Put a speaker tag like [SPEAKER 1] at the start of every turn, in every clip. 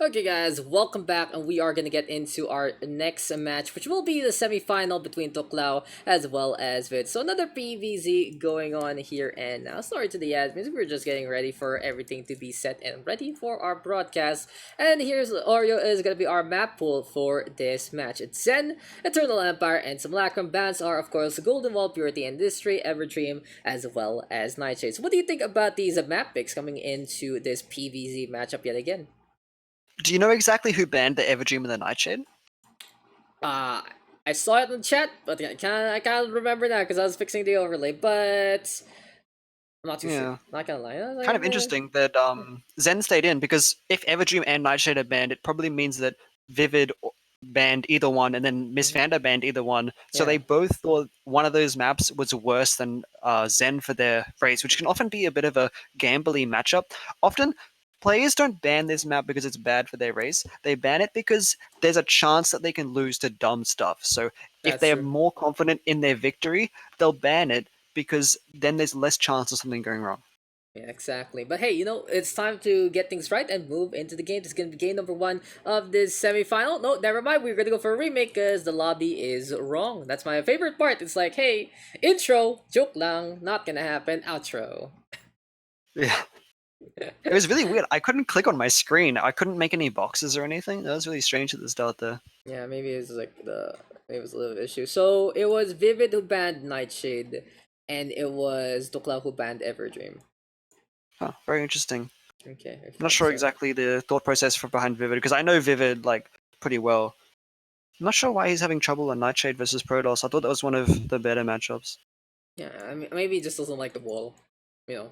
[SPEAKER 1] Okay, guys, welcome back, and we are gonna get into our next match, which will be the semi-final between Thuoclao as well as Vid. So another PVZ going on here and now. Sorry to the admins, we're just getting ready for everything to be set and ready for our broadcast. And here's Oreo is gonna be our map pool for this match. It's Zen, Eternal Empire, and some Lacrum bands are of course Golden Wall, Purity Industry, Everdream, as well as Nightshade. So what do you think about these map picks coming into this PVZ matchup yet again?
[SPEAKER 2] Do you know exactly who banned the Everdream and the Nightshade?
[SPEAKER 1] Uh, I saw it in the chat, but I can't remember now because I was fixing the overlay. But I'm not too sure.
[SPEAKER 2] Yeah,
[SPEAKER 1] Not gonna lie.
[SPEAKER 2] kind of interesting that Zen stayed in because if Everdream and Nightshade are banned, it probably means that Vivid banned either one, and then Miss
[SPEAKER 1] Mhm.
[SPEAKER 2] Fanda banned either one. So
[SPEAKER 1] Yeah,
[SPEAKER 2] they both thought one of those maps was worse than Zen for their race, which can often be a bit of a gambly matchup. Often, players don't ban this map because it's bad for their race. They ban it because there's a chance that they can lose to dumb stuff. So if
[SPEAKER 1] that's
[SPEAKER 2] they're
[SPEAKER 1] true.
[SPEAKER 2] more confident in their victory, they'll ban it because then there's less chance of something going wrong.
[SPEAKER 1] Yeah, exactly. But hey, it's time to get things right and move into the game. This is gonna be game number one of this semifinal. No, never mind. We're gonna go for a remake because the lobby is wrong. That's my favorite part. It's like, hey, intro, joke lang, not gonna happen. Outro.
[SPEAKER 2] Yeah. It was really weird. I couldn't click on my screen. I couldn't make any boxes or anything. That was really strange at the start there.
[SPEAKER 1] Yeah, maybe it's like maybe it was a little issue. So it was Vivid who banned Nightshade, and it was Tukla who banned Everdream.
[SPEAKER 2] Huh, very interesting.
[SPEAKER 1] Okay,
[SPEAKER 2] I'm not
[SPEAKER 1] okay,
[SPEAKER 2] sure
[SPEAKER 1] so
[SPEAKER 2] exactly the thought process for behind Vivid because I know Vivid like pretty well. I'm not sure why he's having trouble on Nightshade versus Protoss. I thought that was one of the better matchups.
[SPEAKER 1] yeah, I mean maybe he just doesn't like the wall. You know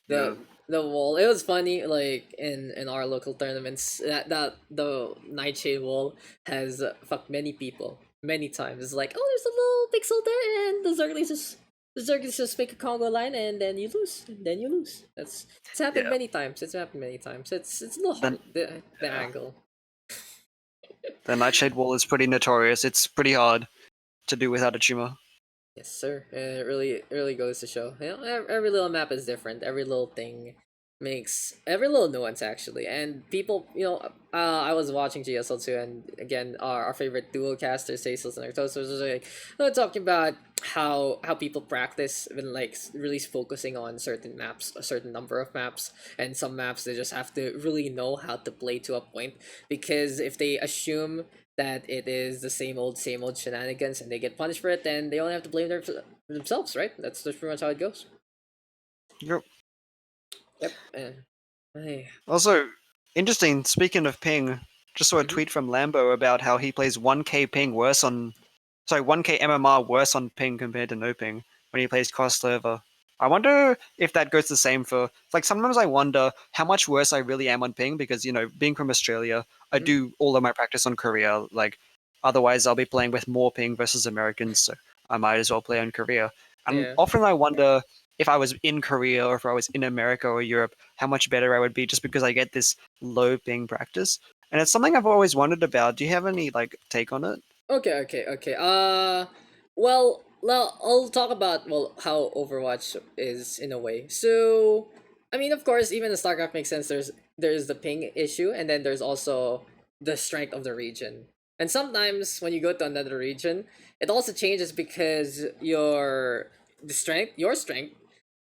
[SPEAKER 2] Yeah.
[SPEAKER 1] the the wall. It was funny, like in our local tournaments that the Nightshade wall has fucked many people many times. It's like, oh, there's a little pixel there, and the Zerglings just make a Congo line, and then you lose. And then you lose. It's happened
[SPEAKER 2] Yeah.
[SPEAKER 1] many times. It's happened many times. It's a little
[SPEAKER 2] Then
[SPEAKER 1] hard the
[SPEAKER 2] yeah.
[SPEAKER 1] angle.
[SPEAKER 2] The Nightshade wall is pretty notorious. It's pretty hard to do without a tumor.
[SPEAKER 1] Yes, sir. It really goes to show. Every little map is different. Every little thing makes every little nuance actually. And people, I was watching GSL too, and again, our favorite dual caster, Stasis and Arctosis, was like talking about how people practice when like really focusing on certain maps, a certain number of maps, and some maps they just have to really know how to play to a point because if they assume that it is the same old shenanigans and they get punished for it, then they only have to blame themselves, right? That's pretty much how it goes.
[SPEAKER 2] Yep.
[SPEAKER 1] Yep. Hey.
[SPEAKER 2] Also, interesting, speaking of ping, just saw a
[SPEAKER 1] Mhm.
[SPEAKER 2] tweet from Lambo about how he plays 1k ping worse on. Sorry, 1k MMR worse on ping compared to no ping when he plays cross server. I wonder if that goes the same for. Like, sometimes I wonder how much worse I really am on ping because, being from Australia, I
[SPEAKER 1] Mhm.
[SPEAKER 2] do all of my practice on Korea. Like, otherwise, I'll be playing with more ping versus Americans, so I might as well play on Korea. And
[SPEAKER 1] Yeah.
[SPEAKER 2] often I wonder if I was in Korea or if I was in America or Europe, how much better I would be just because I get this low ping practice. And it's something I've always wondered about. Do you have any like take on it?
[SPEAKER 1] Okay. Okay. Okay. Well, I'll talk about how Overwatch is in a way. So, I mean, of course, even in StarCraft makes sense. There's the ping issue, and then there's also the strength of the region. And sometimes when you go to another region, it also changes because your strength,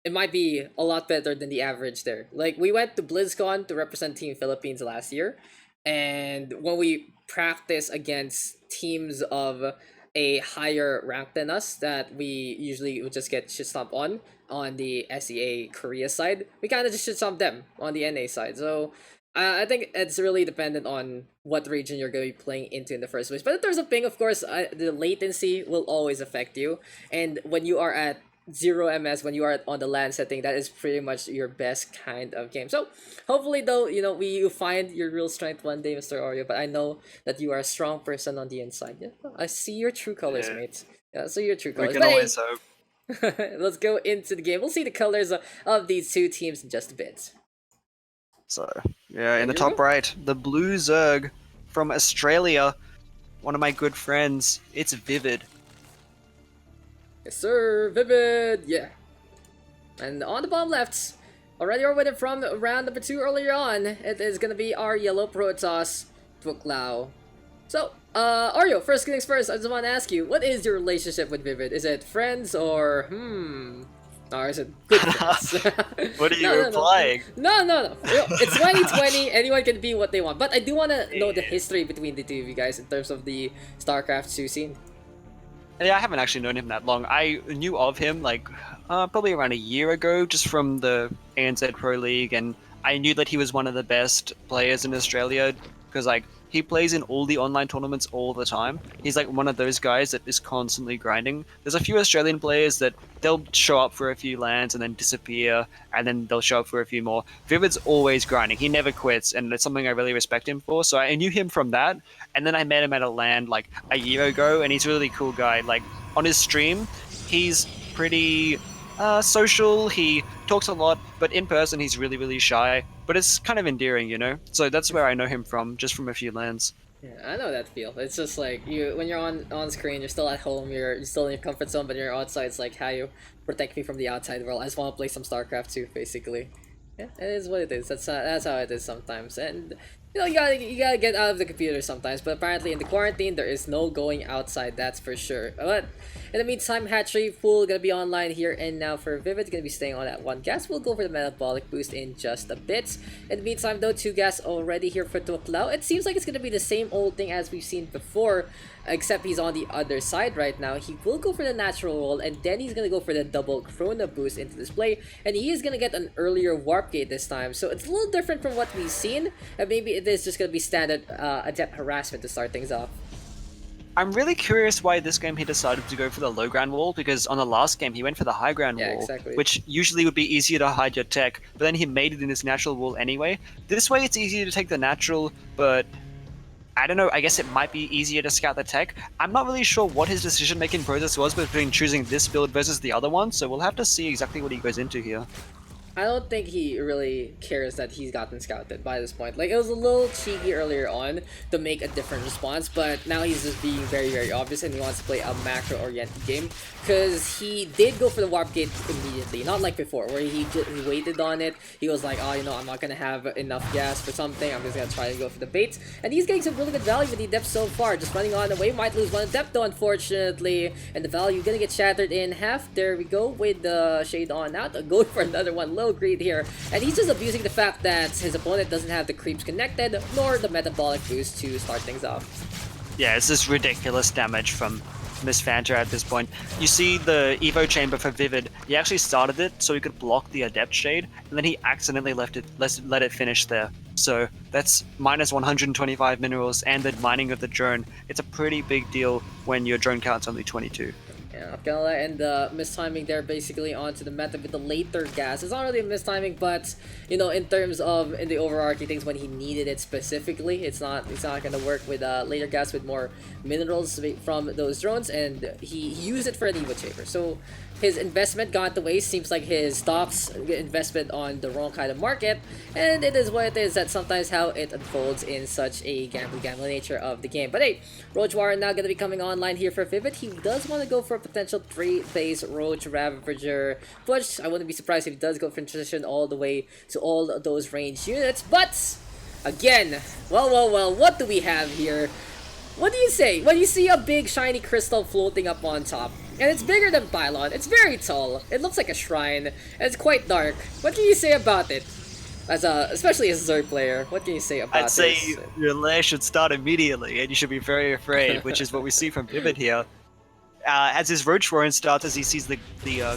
[SPEAKER 1] it might be a lot better than the average there. Like we went to BlizzCon to represent Team Philippines last year, and when we practice against teams of a higher rank than us that we usually would just get shit stomped on the SEA Korea side, we kind of just shit stomp them on the NA side. So I think it's really dependent on what region you're going to be playing into in the first place. But in terms of ping, of course, the latency will always affect you. And when you are at 0 ms, when you are on the land setting, that is pretty much your best kind of game. So hopefully though, you find your real strength one day, Mr. Oreo. But I know that you are a strong person on the inside. Yeah, I see your true colors,
[SPEAKER 2] Yeah,
[SPEAKER 1] mate. Yeah, I see your true
[SPEAKER 2] we
[SPEAKER 1] colors.
[SPEAKER 2] can
[SPEAKER 1] But hey,
[SPEAKER 2] always hope.
[SPEAKER 1] let's go into the game. We'll see the colors of these two teams in just a bit.
[SPEAKER 2] So, yeah,
[SPEAKER 1] Yeah,
[SPEAKER 2] in the
[SPEAKER 1] here we
[SPEAKER 2] top
[SPEAKER 1] go.
[SPEAKER 2] right, the blue Zerg from Australia, one of my good friends. It's Vivid.
[SPEAKER 1] Yes, sir. Vivid. Yeah. And on the bottom left, Already our winner from round number 2 earlier on. It is gonna be our yellow Protoss, Thuoclao. So, Oreo, first things first, I just want to ask you, what is your relationship with Vivid? Is it friends or, or is it good friends?
[SPEAKER 2] What are you
[SPEAKER 1] No,
[SPEAKER 2] implying?
[SPEAKER 1] no. It's 2020, anyone can be what they want. But I do want to know the history between the two of you guys in terms of the StarCraft 2 scene.
[SPEAKER 2] Yeah, I haven't actually known him that long. I knew of him like probably around a year ago, just from the ANZ Pro League, and I knew that he was one of the best players in Australia because like he plays in all the online tournaments all the time. He's like one of those guys that is constantly grinding. There's a few Australian players that they'll show up for a few lands and then disappear, and then they'll show up for a few more. Vivid's always grinding. He never quits, and it's something I really respect him for. So I knew him from that, and then I met him at a land like a year ago, and he's a really cool guy. Like on his stream, he's pretty social. He talks a lot, but in person he's really really shy. But it's kind of endearing, you know. So that's where I know him from, just from a few lands.
[SPEAKER 1] Yeah, I know that feel. It's just like you when you're on screen, you're still at home, you're still in your comfort zone, but you're outside. It's like how you protect me from the outside world. I just want to play some StarCraft 2, basically. Yeah, it is what it is. That's how it is sometimes, and you gotta get out of the computer sometimes. But apparently in the quarantine, there is no going outside. That's for sure. But in the meantime, Hatchery Fool gonna be online here and now for Vivid. Gonna be staying on at 1 gas. We'll go for the metabolic boost in just a bit. In the meantime, though, 2 gas already here for Thuoclao. It seems like it's gonna be the same old thing as we've seen before, except he's on the other side right now. He will go for the natural roll, and then he's gonna go for the double Chrono boost into display, and he is gonna get an earlier warp gate this time. So it's a little different from what we've seen, and maybe it is just gonna be standard adept harassment to start things off.
[SPEAKER 2] I'm really curious why this game he decided to go for the low ground wall, because on the last game he went for the high ground
[SPEAKER 1] Yeah,
[SPEAKER 2] wall,
[SPEAKER 1] exactly.
[SPEAKER 2] which usually would be easier to hide your tech, but then he made it in his natural wall anyway. This way it's easier to take the natural, but I don't know, I guess it might be easier to scout the tech. I'm not really sure what his decision making process was between choosing this build versus the other one, so we'll have to see exactly what he goes into here.
[SPEAKER 1] I don't think he really cares that he's gotten scouted by this point. Like, it was a little cheeky earlier on to make a different response, but now he's just being very, very obvious and he wants to play a macro-oriented game. Because he did go for the warp gate immediately, not like before, where he waited on it. He was like, oh, I'm not going to have enough gas for something. I'm just going to try to go for the bait. And he's getting some really good value with the depth so far. Just running on the way, might lose one depth though, unfortunately. And the value going to get shattered in half. There we go with the shade on out. Going for another one. Low greed here, and he's just abusing the fact that his opponent doesn't have the creeps connected nor the metabolic boost to start things off.
[SPEAKER 2] Yeah, it's just ridiculous damage from Miss Fanta at this point. You see the Evo chamber for Vivid, he actually started it so he could block the Adept Shade, and then he accidentally let it finish there. So that's minus 125 minerals and the mining of the drone. It's a pretty big deal when your drone count's only 22.
[SPEAKER 1] Yeah, not gonna lie, and the mistiming there basically onto the meta with the later gas. It's not really a mistiming, but in terms of in the overarching things when he needed it specifically, it's not gonna work with later gas with more minerals from those drones, and he used it for an Evo chamber. So his investment got to waste. Seems like his stocks investment on the wrong kind of market, and it is what it is. That's sometimes how it unfolds in such a gambling nature of the game. But hey, Roach Warren now gonna be coming online here for Vivid. He does want to go for a potential 3-phase Roach Ravager push. I wouldn't be surprised if he does go for transition all the way to all those range units. But again, well, what do we have here? What do you say when you see a big shiny crystal floating up on top? And it's bigger than Pylon. It's very tall. It looks like a shrine. And it's quite dark. What can you say about it? Especially as a Zerg player, what can you say about this?
[SPEAKER 2] I'd say your lair should start immediately, and you should be very afraid, which is what we see from Vivid here. As his Roach Warren starts, as he sees the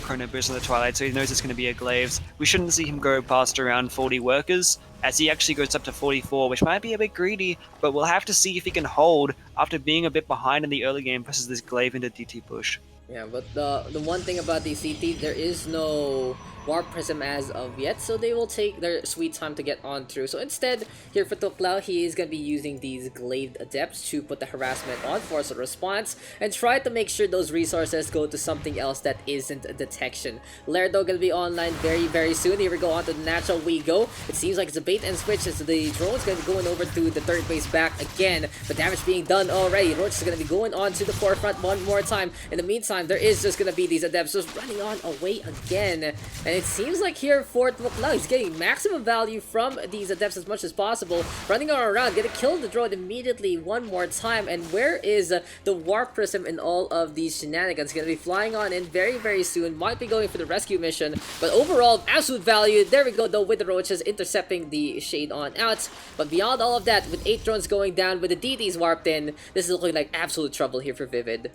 [SPEAKER 2] Chrono Burst in the Twilight, so he knows it's going to be a Glaives. We shouldn't see him go past around 40 workers, as he actually goes up to 44, which might be a bit greedy, but we'll have to see if he can hold after being a bit behind in the early game versus this Glaive into DT push.
[SPEAKER 1] Yeah, but the one thing about the CT, there is no Warp Prism as of yet, so they will take their sweet time to get on through. So instead, here for Thuoclao, he is going to be using these Glaive Adepts to put the harassment on, force a response, and try to make sure those resources go to something else that isn't a detection. Lerdo going to be online very, very soon. Here we go on to the natural we go. It seems like it's a bait and switch as the drone's going to be going over to the third base back again, but damage being done already. Roach is going to be going on to the forefront one more time. In the meantime, there is just going to be these Adepts just running on away again, and it seems like here for Thuoclao, he's getting maximum value from these Adepts as much as possible. Running all around, gonna kill the drone immediately one more time. And where is the Warp Prism in all of these shenanigans? Gonna be flying on in very, very soon. Might be going for the rescue mission. But overall, absolute value. There we go, though, with the Roaches intercepting the Shade on out. But beyond all of that, with 8 drones going down, with the DDs warped in, this is looking like absolute trouble here for Vivid.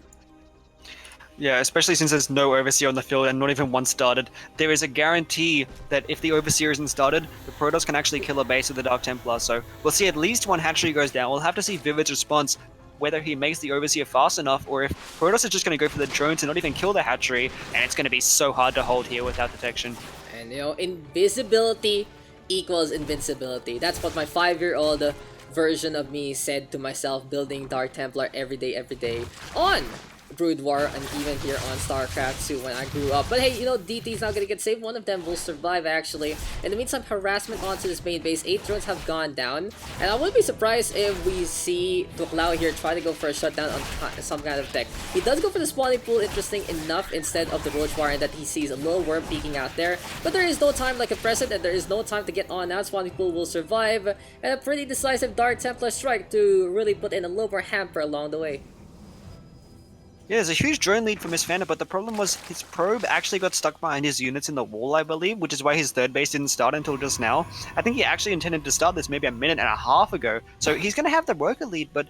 [SPEAKER 2] Yeah, especially since there's no Overseer on the field and not even one started. There is a guarantee that if the Overseer isn't started, the Protoss can actually kill a base with the Dark Templar. So we'll see at least one hatchery goes down. We'll have to see Vivid's response, whether he makes the Overseer fast enough or if Protoss is just going to go for the drones and not even kill the hatchery. And it's going to be so hard to hold here without detection.
[SPEAKER 1] And, you know, invisibility equals invincibility. That's what my 5-year-old version of me said to myself, building Dark Templar every day on Brood War and even here on StarCraft 2 when I grew up. But hey, you know, DT's not gonna get saved. One of them will survive, actually. In the meantime, harassment onto this main base. 8 drones have gone down. And I wouldn't be surprised if we see Thuoclao here try to go for a shutdown on some kind of tech. He does go for the spawning pool, interesting enough, instead of the Roach Warren that he sees a little worm peeking out there. But there is no time like a present, and there is no time to get on out. Spawning pool will survive. And a pretty decisive Dark Templar strike to really put in a little more hamper along the way.
[SPEAKER 2] Yeah, there's a huge drone lead for Miss Fanta, but the problem was his probe actually got stuck behind his units in the wall, I believe, which is why his third base didn't start until just now. I think he actually intended to start this maybe a minute and a half ago, so he's going to have the worker lead, but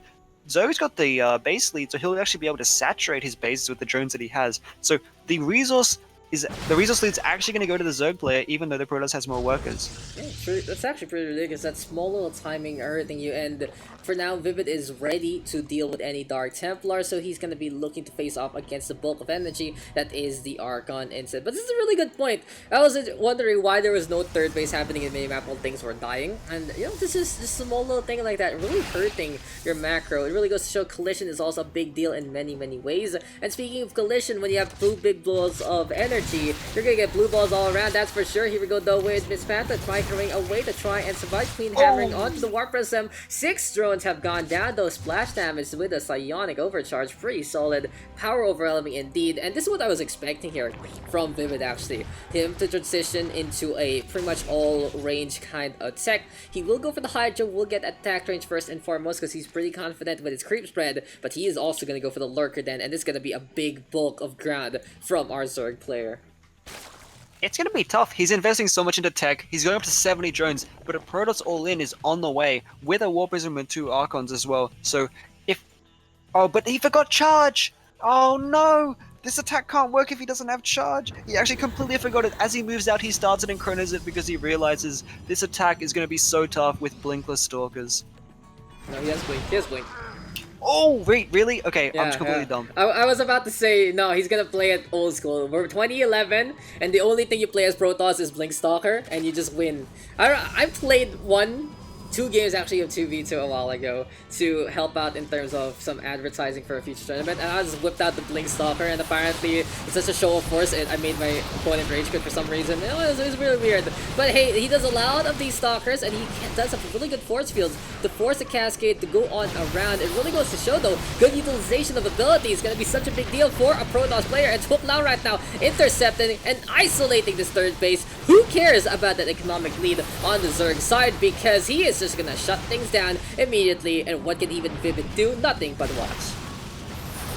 [SPEAKER 2] Zoe's got the base lead, so he'll actually be able to saturate his bases with the drones that he has. So the resource lead's actually going to go to the Zerg player, even though the Protoss has more workers.
[SPEAKER 1] Yeah, that's actually pretty ridiculous. That small little timing hurting you, and for now, Vivid is ready to deal with any Dark Templar, so he's going to be looking to face off against the bulk of energy that is the Archon instead. But this is a really good point. I was wondering why there was no third base happening in minimap while things were dying, and you know, this is just a small little thing like that really hurting your macro. It really goes to show collision is also a big deal in many ways. And speaking of collision, when you have 2 big balls of energy, you're gonna get blue balls all around, that's for sure. Here we go, though, with Miss Fanta microwing away to try and survive. Queen hammering onto the Warp Prism. 6 drones have gone down, though. Splash damage with a psionic overcharge. Pretty solid. Power overwhelming indeed. And this is what I was expecting here from Vivid, actually. Him to transition into a pretty much all-range kind of tech. He will go for the Hydra, will get attack range first and foremost because he's pretty confident with his creep spread, but he is also going to go for the Lurker then, and it's going to be a big bulk of ground from our Zerg player.
[SPEAKER 2] It's going to be tough. He's investing so much into tech. He's going up to 70 drones, but a Protoss all-in is on the way with a Warp Prism and 2 Archons as well. So if... Oh, but he forgot charge! Oh no! This attack can't work if he doesn't have charge. He actually completely forgot it. As he moves out, he starts it and chronos it because he realizes this attack is going to be so tough with Blinkless Stalkers.
[SPEAKER 1] No, he has Blink. He has Blink.
[SPEAKER 2] Oh, wait, really? Okay,
[SPEAKER 1] Yeah,
[SPEAKER 2] I'm completely dumb.
[SPEAKER 1] I was about to say, no, he's gonna play it old school. We're 2011, and the only thing you play as Protoss is Blink Stalker, and you just win. I played 2 games actually of 2v2 a while ago to help out in terms of some advertising for a future tournament, and I just whipped out the Blink Stalker, and apparently it's such a show of force, and I made my opponent rage quit for some reason. It was really weird. But hey, he does a lot of these Stalkers, and he does have really good force fields to force a cascade to go on around. It really goes to show, though, good utilization of ability is going to be such a big deal for a Protoss player, and Thuoclao right now intercepting and isolating this third base. Who cares about that economic lead on the Zerg side, because he is just gonna shut things down immediately, and what can even Vivid do? Nothing but watch.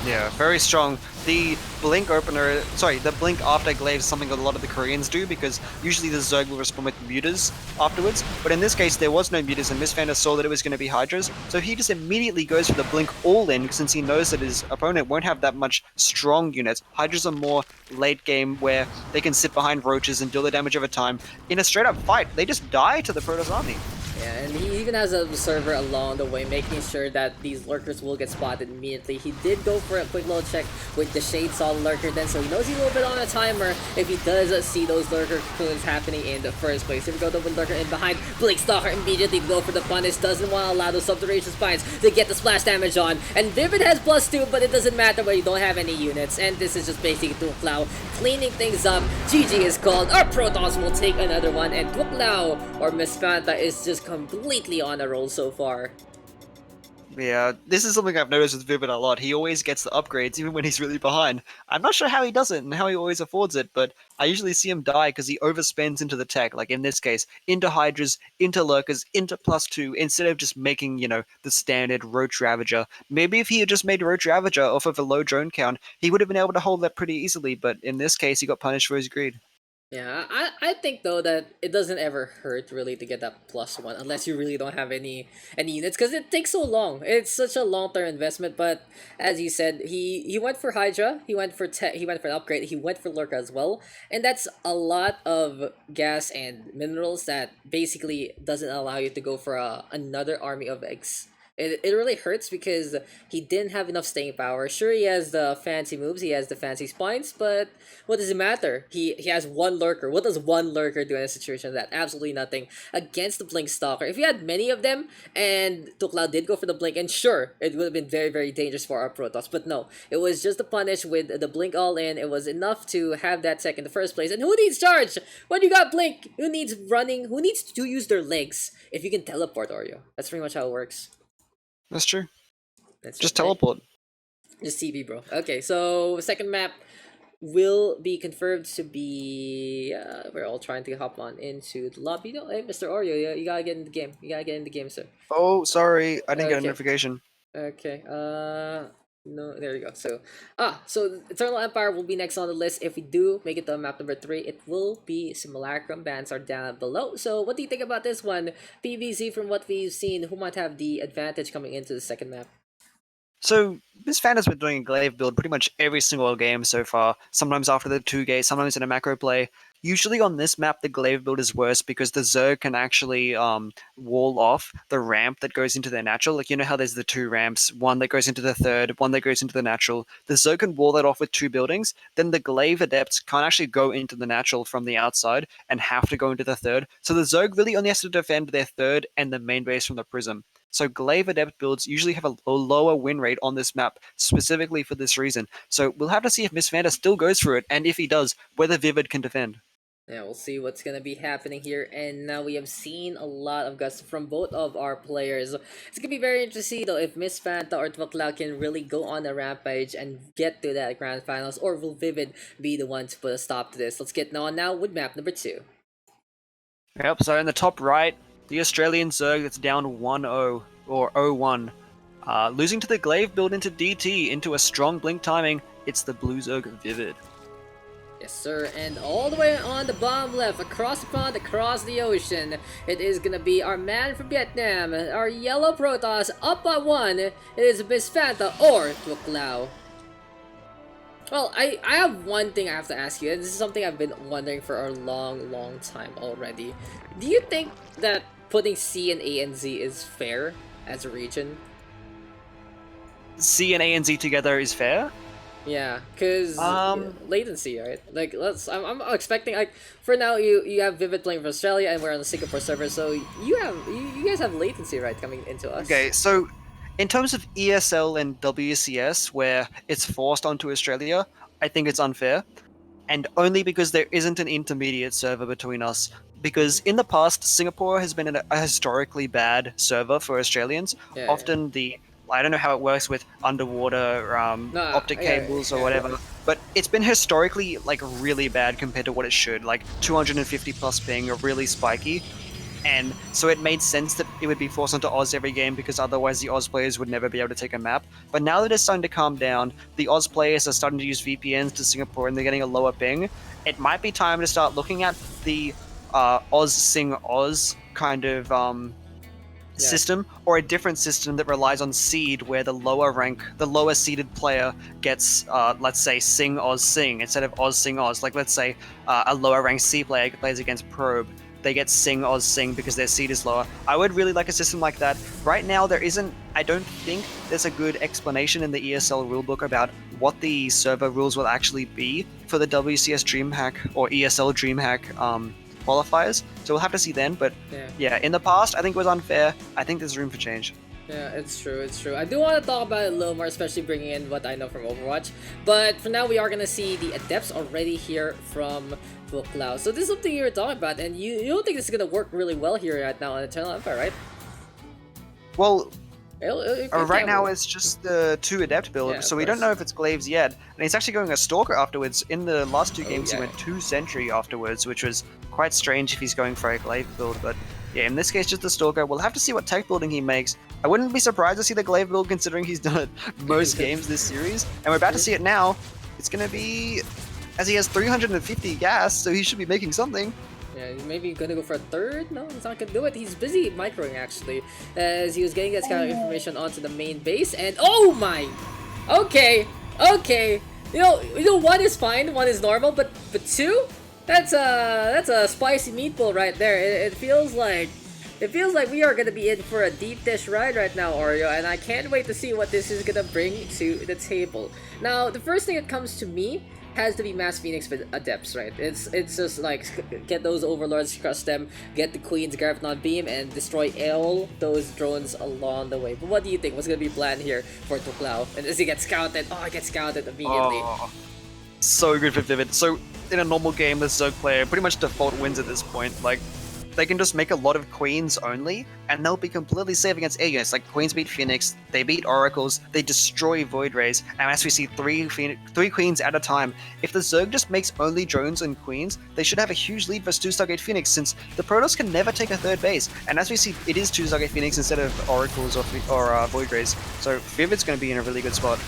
[SPEAKER 2] Yeah, very strong. The blink opener, sorry, the blink afterglaive is something that a lot of the Koreans do because usually the Zerg will respond with mutas afterwards. But in this case, there was no mutas, and Miss Fanta saw that it was going to be Hydras, so he just immediately goes for the blink all-in since he knows that his opponent won't have that much strong units. Hydras are more late game where they can sit behind roaches and deal the damage over time. In a straight-up fight, they just die to the Protoss army.
[SPEAKER 1] Yeah, and he even has a observer along the way, making sure that these lurkers will get spotted immediately. He did go for a quick little check with the Shade Saw lurker then, so he knows he's a little bit on a timer if he does see those lurker cocoons happening in the first place. Here we go, the lurker in behind. Blink Stalker immediately to go for the punish, doesn't want to allow those subterranean spines to get the splash damage on. And Vivid has +2, but it doesn't matter when you don't have any units. And this is just basically Thuoclao cleaning things up. GG is called. Our Protoss will take another one, and Thuoclao or Miss Fanta is just completely on a roll so far.
[SPEAKER 2] Yeah, this is something I've noticed with Vivid a lot. He always gets the upgrades even when he's really behind. I'm not sure how he does it and how he always affords it, but I usually see him die because he overspends into the tech, like in this case, into Hydras, into Lurkers, into +2, instead of just making, the standard Roach Ravager. Maybe if he had just made Roach Ravager off of a low drone count, he would have been able to hold that pretty easily, but in this case, he got punished for his greed.
[SPEAKER 1] Yeah, I think though that it doesn't ever hurt really to get that +1 unless you really don't have any units because it takes so long. It's such a long term investment. But as you said, he went for Hydra, he went for an upgrade, he went for Lurka as well, and that's a lot of gas and minerals that basically doesn't allow you to go for another army of eggs. It really hurts because he didn't have enough staying power. Sure, he has the fancy moves, he has the fancy spines, but what does it matter? He has one lurker. What does one lurker do in a situation like that? Absolutely nothing. Against the Blink Stalker, if you had many of them and Thuoclao did go for the Blink, and sure, it would have been very, very dangerous for our Protoss, but no. It was just the punish with the Blink all in. It was enough to have that tech in the first place. And who needs charge? When you got Blink, who needs running? Who needs to use their legs if you can teleport, Oreo? That's pretty much how it works.
[SPEAKER 2] That's true.
[SPEAKER 1] That's
[SPEAKER 2] Just
[SPEAKER 1] it, right?
[SPEAKER 2] teleport.
[SPEAKER 1] Just TV, bro. Okay, so second map will be confirmed to be. We're all trying to hop on into the lobby. No, hey, Mr. Oreo, you gotta get in the game. You gotta get in the game, sir.
[SPEAKER 2] Oh, sorry, I didn't get a
[SPEAKER 1] Okay,
[SPEAKER 2] notification.
[SPEAKER 1] okay. No, there you go. So Eternal Empire will be next on the list. If we do make it to map number 3, it will be Simulacrum. Bans are down below. So what do you think about this one? PVZ, from what we've seen, who might have the advantage coming into the second map?
[SPEAKER 2] So this fan has been doing a glaive build pretty much every single game so far. Sometimes after the 2 gate, sometimes in a macro play. Usually on this map, the glaive build is worse because the Zerg can actually wall off the ramp that goes into their natural. Like, you know how there's the 2 ramps, one that goes into the third, one that goes into the natural. The Zerg can wall that off with 2 buildings. Then the glaive adepts can't actually go into the natural from the outside and have to go into the third. So the Zerg really only has to defend their third and the main base from the prism. So glaive adept builds usually have a lower win rate on this map specifically for this reason. So we'll have to see if Miss Vanda still goes for it, and if he does, whether Vivid can defend.
[SPEAKER 1] Yeah, we'll see what's gonna be happening here. And now we have seen a lot of gusto from both of our players. It's gonna be very interesting though if Miss Fanta or Thuoclao can really go on a rampage and get to that grand finals, or will Vivid be the one to put a stop to this? Let's get on now with map number 2.
[SPEAKER 2] Yep, so in the top right, the Australian Zerg that's down 1-0 or 0-1. Losing to the glaive build into DT into a strong blink timing, it's the Blue Zerg Vivid.
[SPEAKER 1] Yes, sir. And all the way on the bottom left, across the pond, across the ocean, it is gonna be our man from Vietnam, our yellow Protoss, up by 1. It is Miss Fanta or Thuoclao. Well, I have one thing I have to ask you, and this is something I've been wondering for a long, long time already. Do you think that putting C and A and Z is fair as a region?
[SPEAKER 2] C and A and Z together is fair?
[SPEAKER 1] Yeah, cause
[SPEAKER 2] Um,
[SPEAKER 1] latency, right? Like, I'm expecting, like, for now you have Vivid playing for Australia and we're on the Singapore server, so you guys have latency, right, coming into us.
[SPEAKER 2] Okay, so in terms of ESL and WCS, where it's forced onto Australia, I think it's unfair. And only because there isn't an intermediate server between us. Because in the past, Singapore has been a historically bad server for Australians.
[SPEAKER 1] Yeah, yeah.
[SPEAKER 2] Often I don't know how it works with underwater
[SPEAKER 1] No,
[SPEAKER 2] optic
[SPEAKER 1] yeah,
[SPEAKER 2] cables or
[SPEAKER 1] yeah.
[SPEAKER 2] whatever, but it's been historically like really bad compared to what it should. Like 250 plus ping, really spiky. And so it made sense that it would be forced onto Oz every game because otherwise the Oz players would never be able to take a map. But now that it's starting to calm down, the Oz players are starting to use VPNs to Singapore and they're getting a lower ping. It might be time to start looking at the Oz Sing Oz kind of
[SPEAKER 1] Yeah.
[SPEAKER 2] system, or a different system that relies on seed, where the lower seeded player gets, let's say, Sing Oz Sing instead of Oz Sing Oz. Like, let's say a lower ranked C player plays against Probe. They get Sing Oz Sing because their seed is lower. I would really like a system like that. Right now, I don't think there's a good explanation in the ESL rulebook about what the server rules will actually be for the WCS DreamHack or ESL DreamHack qualifiers. So we'll have to see then. But yeah, in the past, I think it was unfair. I think there's room for change.
[SPEAKER 1] Yeah, it's true, it's true. I do want to talk about it a little more, especially bringing in what I know from Overwatch. But for now, we are going to see the Adepts already here from Thuoclao. So this is something you were talking about, and you don't think this is going to work really well here right now on Eternal Empire, right?
[SPEAKER 2] Well,
[SPEAKER 1] It
[SPEAKER 2] Right
[SPEAKER 1] can
[SPEAKER 2] now
[SPEAKER 1] work.
[SPEAKER 2] it's just the 2 Adept build,
[SPEAKER 1] Yeah,
[SPEAKER 2] so
[SPEAKER 1] of
[SPEAKER 2] we don't
[SPEAKER 1] course.
[SPEAKER 2] know if it's Glaives yet. And he's actually going a Stalker afterwards. In the last 2
[SPEAKER 1] Oh
[SPEAKER 2] games, he
[SPEAKER 1] yeah.
[SPEAKER 2] went 2 Sentry afterwards, which was quite strange if he's going for a Glaive build. But yeah, in this case, just the Stalker. We'll have to see what tech building he makes. I wouldn't be surprised to see the Glaive build considering he's done it most games this series. And we're about to see it now. It's going to be, as he has 350 gas, so he should be making something.
[SPEAKER 1] Yeah, he's maybe gonna go for a third. No, he's not gonna do it. He's busy microing actually, as he was getting that kind of information onto the main base. And oh my, okay, okay. One is fine, one is normal, but two, that's a spicy meatball right there. It feels like we are gonna be in for a deep dish ride right now, Oreo, and I can't wait to see what this is gonna bring to the table. Now, the first thing that comes to me has to be Mass Phoenix with Adepts, right? It's just like get those overlords, crush them, get the Queen's Gravitron Beam, and destroy all those drones along the way. But what do you think? What's gonna be planned here for Thuoclao? And as he gets scouted, it gets scouted immediately.
[SPEAKER 2] Oh, so good for Vivid. So in a normal game, the Zerg player pretty much default wins at this point. Like, they can just make a lot of queens only, and they'll be completely safe against air units. Like, queens beat Phoenix, they beat Oracles, they destroy Void Rays, and as we see three queens at a time, if the Zerg just makes only drones and queens, they should have a huge lead versus 2 Stargate Phoenix, since the Protoss can never take a third base. And as we see, it is 2 Stargate Phoenix instead of Oracles or Void Rays, so Vivid's going to be in a really good spot.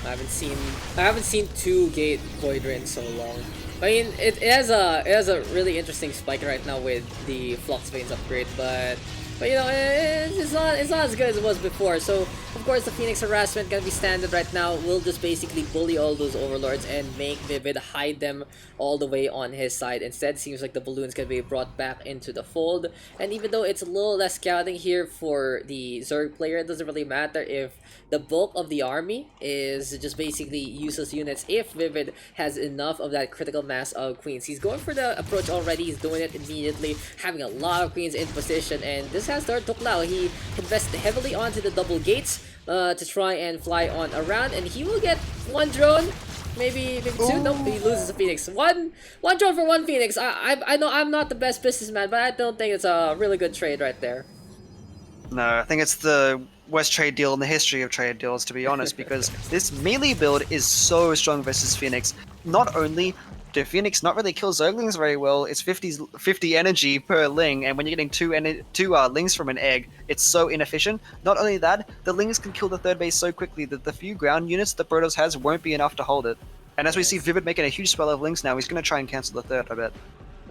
[SPEAKER 1] I haven't seen 2 Gate Void Ray in so long. I mean, it has a really interesting spike right now with the Flux Veins upgrade, but it's not as good as it was before. So of course the Phoenix harassment gonna be standard right now. We'll just basically bully all those overlords and make Vivid hide them all the way on his side. Instead, seems like the balloon's gonna be brought back into the fold. And even though it's a little less scouting here for the Zerg player, it doesn't really matter if the bulk of the army is just basically useless units if Vivid has enough of that critical mass of queens. He's going for the approach already, he's doing it immediately, having a lot of queens in position, and this has started Thuoclao. He invested heavily onto the double gates to try and fly on around, and he will get 1 drone, maybe 2. Nope, he loses a Phoenix. One drone for 1 Phoenix. I know I'm not the best businessman, but I don't think it's a really good trade right there.
[SPEAKER 2] No, I think it's the worst trade deal in the history of trade deals, to be honest, because this melee build is so strong versus Phoenix. Not only do Phoenix not really kill Zerglings very well, it's 50 energy per Ling, and when you're getting two Lings from an egg, it's so inefficient. Not only that, the Lings can kill the third base so quickly that the few ground units the Protoss has won't be enough to hold it. And as we see
[SPEAKER 1] Yes.
[SPEAKER 2] Vivid making a huge spell of Lings now, he's going to try and cancel the third, I bet.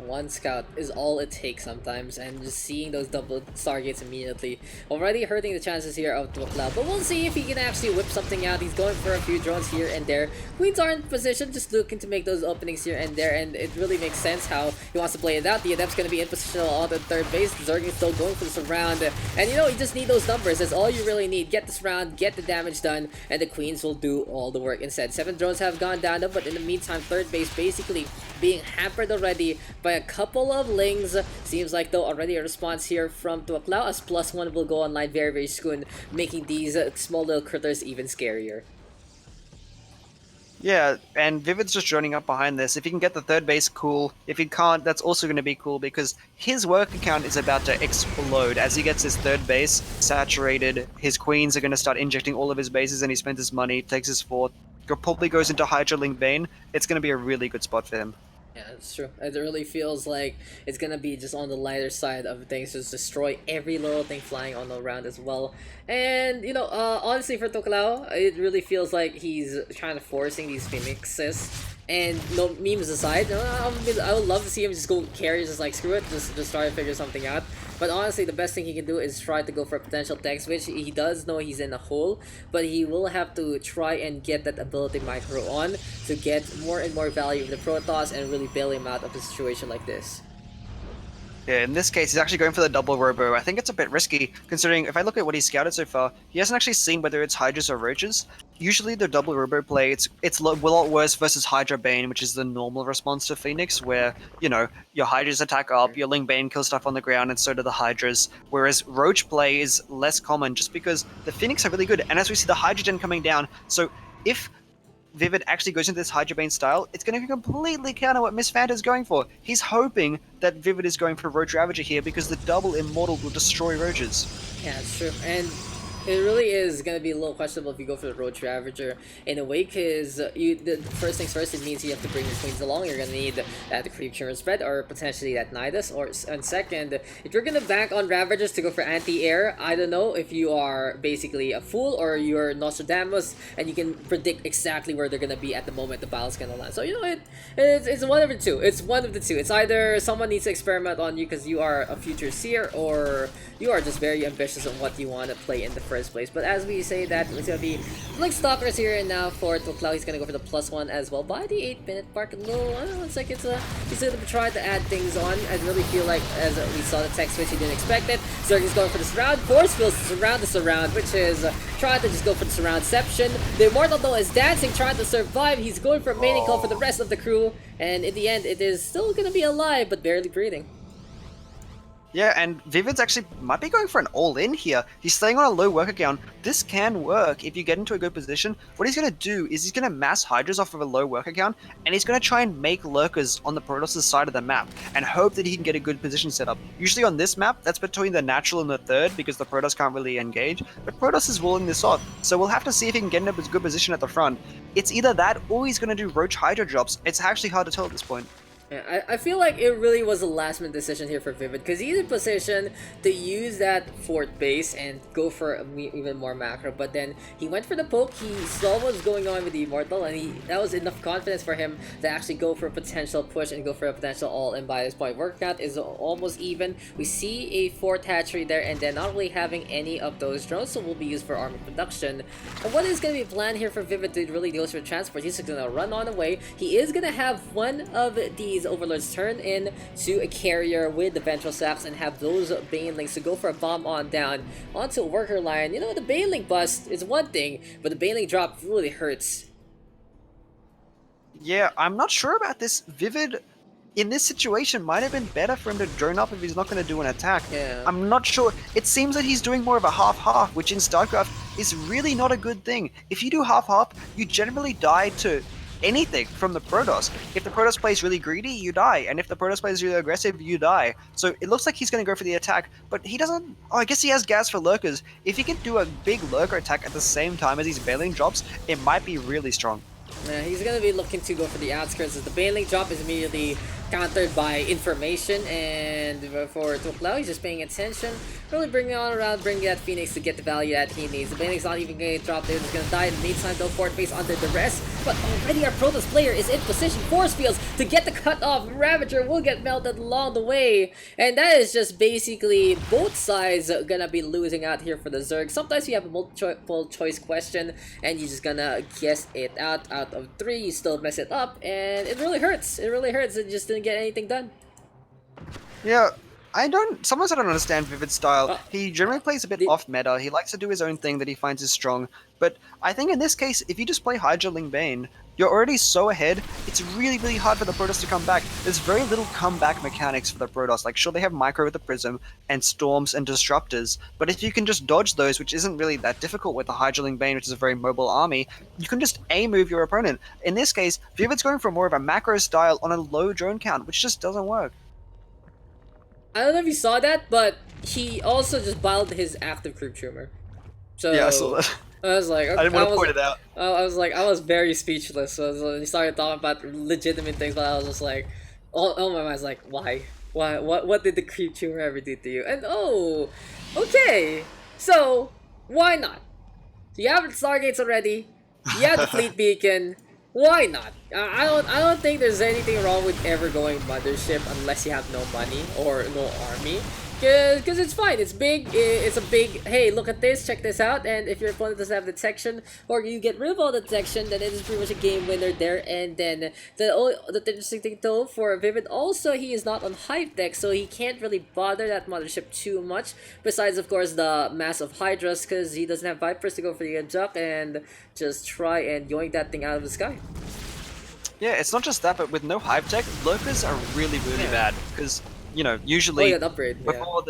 [SPEAKER 1] 1 scout is all it takes sometimes, and just seeing those double stargates immediately already hurting the chances here of Thuoclao. But we'll see if he can actually whip something out. He's going for a few drones here and there. Queens are in position, just looking to make those openings here and there, and it really makes sense how he wants to play it out. The Adept's going to be in position on the third base. Zerg is still going for this round, and you just need those numbers. That's all you really need. Get this round, get the damage done, and the Queens will do all the work instead. 7 drones have gone down, though, but in the meantime, third base basically being hampered already by a couple of Lings. Seems like though already a response here from Thuoclao, as +1 will go online very very soon, making these small little critters even scarier.
[SPEAKER 2] Yeah, and Vivid's just joining up behind this. If he can get the third base, cool. If he can't, that's also going to be cool because his work account is about to explode. As he gets his third base saturated, his queens are going to start injecting all of his bases and he spends his money, takes his fourth, probably goes into Hydra Ling Bane. It's going to be a really good spot for him.
[SPEAKER 1] Yeah, it's true. It really feels like it's gonna be just on the lighter side of things, just destroy every little thing flying on the ground as well. And honestly, for Thuoclao, it really feels like he's kind of forcing these phoenixes. And no memes aside, I would love to see him just go carry, just like screw it, just try to figure something out. But honestly, the best thing he can do is try to go for a potential tech, which he does know he's in a hole, but he will have to try and get that ability micro on to get more and more value of the Protoss and really bail him out of a situation like this.
[SPEAKER 2] Yeah, in this case, he's actually going for the double robo. I think it's a bit risky, considering if I look at what he's scouted so far, he hasn't actually seen whether it's Hydras or Roaches. Usually the double robo play, it's a lot worse versus Hydra Bane, which is the normal response to Phoenix, where, your Hydras attack up, your Ling Bane kills stuff on the ground, and so do the Hydras. Whereas Roach play is less common, just because the Phoenix are really good, and as we see the Hydrogen coming down, so if Vivid actually goes into this Hydra Bane style, it's going to completely counter what Miss Fanta is going for. He's hoping that Vivid is going for Roach Ravager here because the double Immortal will destroy Roaches.
[SPEAKER 1] Yeah, it's true. And It really is gonna be a little questionable if you go for the Road Ravager in a way, because the first things first, it means you have to bring your queens along. You're gonna need that creep churn spread or potentially that Nidus. And second, if you're gonna bank on Ravagers to go for anti-air, I don't know if you are basically a fool or you're Nostradamus and you can predict exactly where they're gonna be at the moment the battle's gonna land. So you know it's one of the two. It's one of the two. It's either someone needs to experiment on you because you are a future seer, or you are just very ambitious on what you want to play in the first place. But as we say that, it's gonna be Blink Stalkers here, and now for Thuoclao, he's gonna go for the +1 as well by the 8-minute mark. A little, it's like he's gonna try to add things on. I really feel like, as we saw the tech switch, he didn't expect it. Zerg is going for the surround, force fields the surround, which is trying to just go for the surroundception. The Immortal though is dancing, trying to survive. He's going for a mating call for the rest of the crew, and in the end, it is still gonna be alive but barely breathing.
[SPEAKER 2] Yeah, and Vivid's actually might be going for an all-in here. He's staying on a low worker count. This can work if you get into a good position. What he's going to do is he's going to mass Hydras off of a low worker count, and he's going to try and make lurkers on the Protoss' side of the map, and hope that he can get a good position set up. Usually on this map, that's between the natural and the third, because the Protoss can't really engage, but Protoss is walling this off, so we'll have to see if he can get in a good position at the front. It's either that, or he's going to do Roach Hydra drops. It's actually hard to tell at this point.
[SPEAKER 1] Yeah, I feel like it really was a last-minute decision here for Vivid, because he's in position to use that fort base and go for even more macro, but then he went for the poke. He saw what was going on with the Immortal, and that was enough confidence for him to actually go for a potential push and go for a potential all-in by this point. Work count is almost even. We see a fort hatchery there, and then not really having any of those drones, so will be used for army production. And what is going to be planned here for Vivid to really go for transport? He's going to run on away. He is going to have one of these overlords turn in to a carrier with the ventral sacks and have those banelings to go for a bomb on down onto a worker line. You know, the baneling bust is one thing, but the baneling drop really hurts.
[SPEAKER 2] Yeah, I'm not sure about this. Vivid, in this situation, might have been better for him to drone up if he's not going to do an attack.
[SPEAKER 1] Yeah.
[SPEAKER 2] I'm not sure. It seems that he's doing more of a half-half, which in StarCraft is really not a good thing. If you do half-half, you generally die to anything from the Protoss. If the Protoss plays really greedy, you die, and if the Protoss plays really aggressive, you die. So it looks like he's going to go for the attack, but he doesn't. Oh, I guess he has gas for lurkers. If he can do a big lurker attack at the same time as his baneling drops, it might be really strong.
[SPEAKER 1] Yeah, he's going to be looking to go for the outskirts, as the baneling drop is immediately countered by information, and for Thuoclao, he's just paying attention, really bringing on around, bringing that Phoenix to get the value that he needs. The baneling's not even going to get dropped, they're just going to die in the meantime, though Fort base under duress, but already our Protoss player is in position, force fields to get the cut off. Ravager will get melted along the way, and that is just basically both sides gonna be losing out here for the Zerg. Sometimes you have a multiple choice question, and you're just gonna guess it out of 3, you still mess it up, and it really hurts. It really hurts. It just didn't get anything done.
[SPEAKER 2] Yeah, sometimes I don't understand Vivid's style. He generally plays a bit off meta. He likes to do his own thing that he finds is strong. But I think in this case, if you just play Hydra Ling Bane, you're already so ahead, it's really, really hard for the Protoss to come back. There's very little comeback mechanics for the Protoss. Like, sure, they have Micro with the Prism, and Storms and Disruptors, but if you can just dodge those, which isn't really that difficult with the Hydra Ling Bane, which is a very mobile army, you can just A-move your opponent. In this case, Vivid's going for more of a macro style on a low drone count, which just doesn't work.
[SPEAKER 1] I don't know if you saw that, but he also just bottled his active creep tumor. So
[SPEAKER 2] yeah, I saw that.
[SPEAKER 1] I was like,
[SPEAKER 2] I didn't want to point it out.
[SPEAKER 1] I was very speechless. So he started talking about legitimate things, but I was just like, oh my mind's like, why? What did the creep tumor ever do to you? And oh, okay, so why not? You have the Stargates already. You have the Fleet Beacon. Why not? I don't think there's anything wrong with ever going Mothership unless you have no money or no army. Because it's fine, it's big, it's a big, hey, look at this, check this out, and if your opponent doesn't have detection, or you get rid of all the detection, then it is pretty much a game winner there. And then the interesting thing though for Vivid, also he is not on Hive deck, so he can't really bother that Mothership too much, besides of course the massive Hydras, because he doesn't have Vipers to go for the abduct and just try and yoink that thing out of the sky.
[SPEAKER 2] Yeah, it's not just that, but with no Hive tech, lurkers are really, really bad, because you know, usually
[SPEAKER 1] upgrade,
[SPEAKER 2] before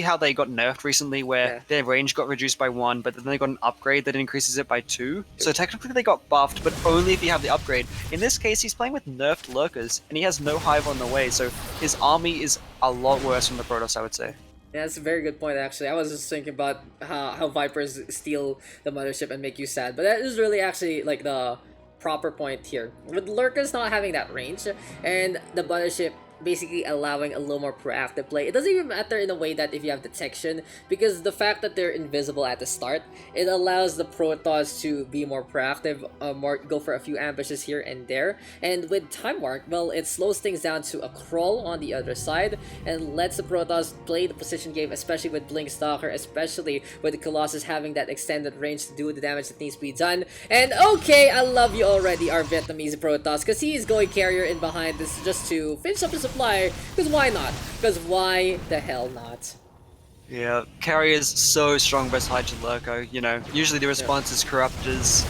[SPEAKER 2] how they got nerfed recently, where their range got reduced by 1, but then they got an upgrade that increases it by 2. So technically they got buffed, but only if you have the upgrade. In this case, he's playing with nerfed lurkers, and he has no Hive on the way, so his army is a lot worse from the Protoss, I would say.
[SPEAKER 1] Yeah, that's a very good point. Actually, I was just thinking about how Vipers steal the mothership and make you sad, but that is really actually like the proper point here. With Lurkers not having that range, and the mothership basically allowing a little more proactive play. It doesn't even matter in a way that if you have detection, because the fact that they're invisible at the start, it allows the Protoss to be more proactive, more go for a few ambushes here and there. And with Time Warp, well, it slows things down to a crawl on the other side and lets the Protoss play the position game, especially with Blink Stalker, especially with the Colossus having that extended range to do the damage that needs to be done. And okay, I love you already, our Vietnamese Protoss, because he is going carrier in behind this just to finish up his supply, because why not? Because why the hell not?
[SPEAKER 2] Yeah, Carrier's so strong versus Hydra Lurko. You know, usually the
[SPEAKER 1] Yeah.
[SPEAKER 2] response is Corruptors,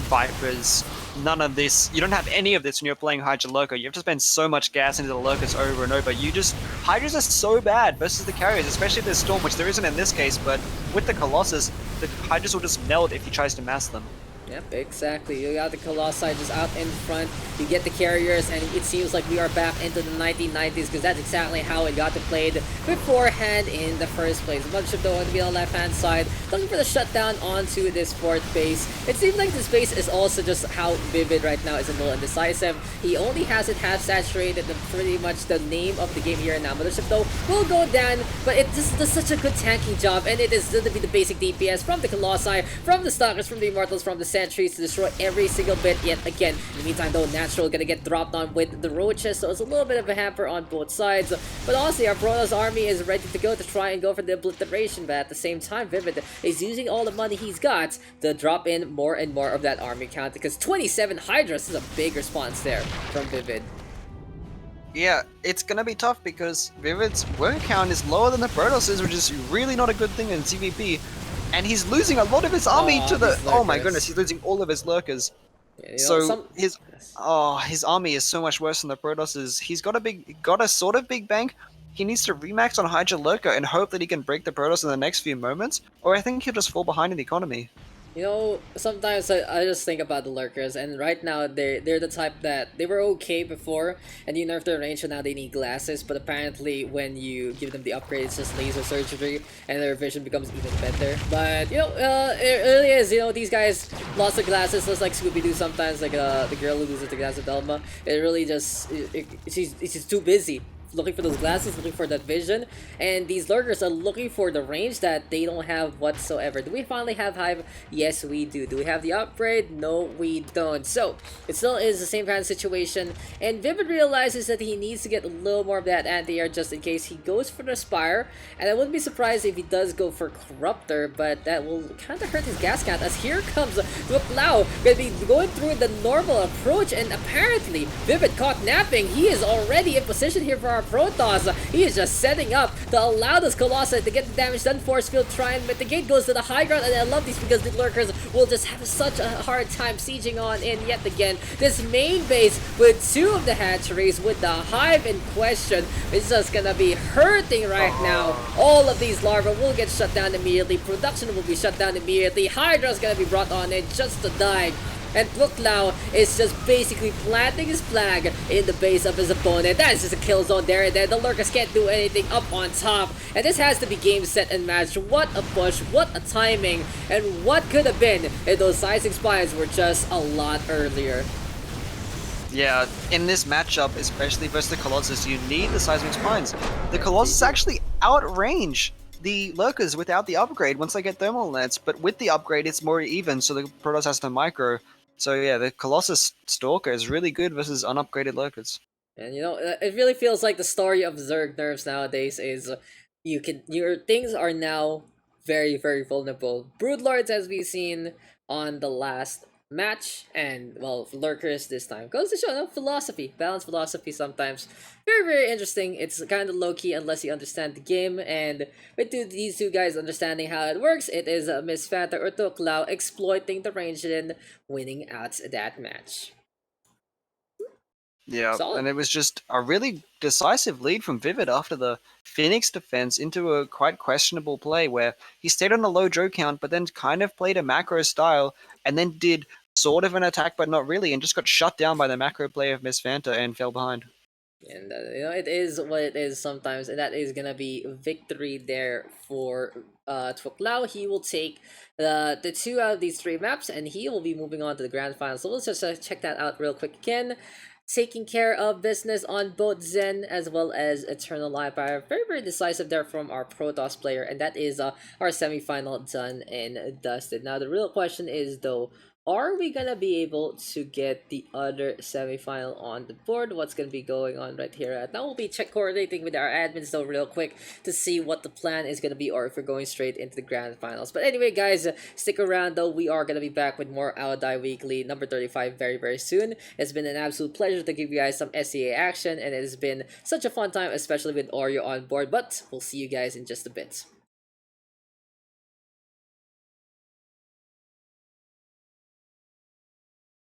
[SPEAKER 2] Vipers. None of this. You don't have any of this when you're playing Hydra Lurko. You have to spend so much gas into the Lurkers over and over. Hydras are so bad versus the Carriers, especially if there's Storm, which there isn't in this case. But with the Colossus, the Hydras will just melt if he tries to mass them.
[SPEAKER 1] Yep, exactly. You got the Colossi just out in front. You get the carriers, and it seems like we are back into the 1990s because that's exactly how it got to played beforehand in the first place. Mothership though going to be on the left-hand side, looking for the shutdown onto this fourth base. It seems like this base is also just how Vivid right now is a little indecisive. He only has it half saturated, and pretty much the name of the game here now. Mothership though will go down, but it just does such a good tanking job, and it is going to be the basic DPS from the Colossi, from the Stalkers, from the Immortals, from the sentries to destroy every single bit yet again. In the meantime though, Natural gonna get dropped on with the roaches, so it's a little bit of a hamper on both sides. But honestly, our Protoss army is ready to go to try and go for the obliteration, but at the same time, Vivid is using all the money he's got to drop in more and more of that army count, because 27 Hydras is a big response there from Vivid.
[SPEAKER 2] Yeah, it's gonna be tough because Vivid's word count is lower than the Protoss's, which is really not a good thing in CVP. And he's losing a lot of his army to the.
[SPEAKER 1] These
[SPEAKER 2] Oh my goodness,
[SPEAKER 1] lurkers.
[SPEAKER 2] he's losing all of his lurkers.
[SPEAKER 1] Yeah,
[SPEAKER 2] So
[SPEAKER 1] some.
[SPEAKER 2] his
[SPEAKER 1] Yes.
[SPEAKER 2] his army is so much worse than the Protoss's. He's got a sort of big bank. He needs to remax on Hydra Lurker and hope that he can break the Protoss in the next few moments, or I think he'll just fall behind in the economy.
[SPEAKER 1] Sometimes I just think about the lurkers, and right now they're the type that they were okay before, and you nerf their range, so now they need glasses. But apparently, when you give them the upgrade, it's just laser surgery, and their vision becomes even better. But it really is. These guys lost their glasses, just like Scooby Doo. Sometimes, like the girl who loses the glasses, Velma. It really just she's too busy looking for those glasses, looking for that vision, and these lurkers are looking for the range that they don't have whatsoever. Do we finally have Hive? Yes, we do. Do we have the upgrade? No, we don't. So, it still is the same kind of situation, and Vivid realizes that he needs to get a little more of that anti-air just in case he goes for the Spire, and I wouldn't be surprised if he does go for Corruptor, but that will kind of hurt his gas count, as here comes Thuoclao, gonna be going through the normal approach, and apparently, Vivid caught napping. He is already in position here for our Protoss. He is just setting up to allow this Colossus to get the damage done. Force field try and mitigate, goes to the high ground, and I love these because the lurkers will just have such a hard time sieging on in yet again. This main base with two of the hatcheries with the hive in question is just gonna be hurting right now. All of these larvae will get shut down immediately. Production will be shut down immediately. Hydra's gonna be brought on in just to die. And Thuoclao is just basically planting his flag in the base of his opponent. That is just a kill zone there, and then the lurkers can't do anything up on top. And this has to be game, set, and match. What a push, what a timing, and what could have been if those sizing spies were just a lot earlier.
[SPEAKER 2] Yeah, in this matchup, especially versus the Colossus, you need the Seismic Spines. The Colossus actually outrange the Lurkers without the upgrade once they get Thermal Lance, but with the upgrade, it's more even, so the Protoss has to micro. So yeah, the Colossus Stalker is really good versus unupgraded Lurkers.
[SPEAKER 1] And it really feels like the story of Zerg nerfs nowadays is your things are now very, very vulnerable. Broodlords, as we've seen on the last match, and well, lurkers this time. Goes to show, philosophy, balanced philosophy sometimes. Very, very interesting. It's kind of low key unless you understand the game, and with these two guys understanding how it works, it is Miss Fanta or Thuoclao exploiting the range and winning out that match.
[SPEAKER 2] Yeah,
[SPEAKER 1] Solid.
[SPEAKER 2] and it was just a really decisive lead from Vivid after the Phoenix defense into a quite questionable play where he stayed on a low Joe count, but then kind of played a macro style and then did sort of an attack, but not really, and just got shut down by the macro play of Miss Fanta and fell behind.
[SPEAKER 1] And it is what it is sometimes, and that is gonna be victory there for Thuoclao. He will take the two out of these three maps, and he will be moving on to the grand final. So let's just check that out real quick again. Taking care of business on both Zen as well as Eternal Empire. Very, very decisive there from our Protoss player, and that is our semifinal done and dusted. Now, the real question is, though, are we gonna be able to get the other semifinal on the board? What's gonna be going on right here? Now we'll be coordinating with our admins though real quick to see what the plan is gonna be, or if we're going straight into the grand finals. But anyway, guys, stick around though. We are gonna be back with more Aodai Weekly number 35 very, very soon. It's been an absolute pleasure to give you guys some SEA action, and it has been such a fun time, especially with Oreo on board. But we'll see you guys in just a bit.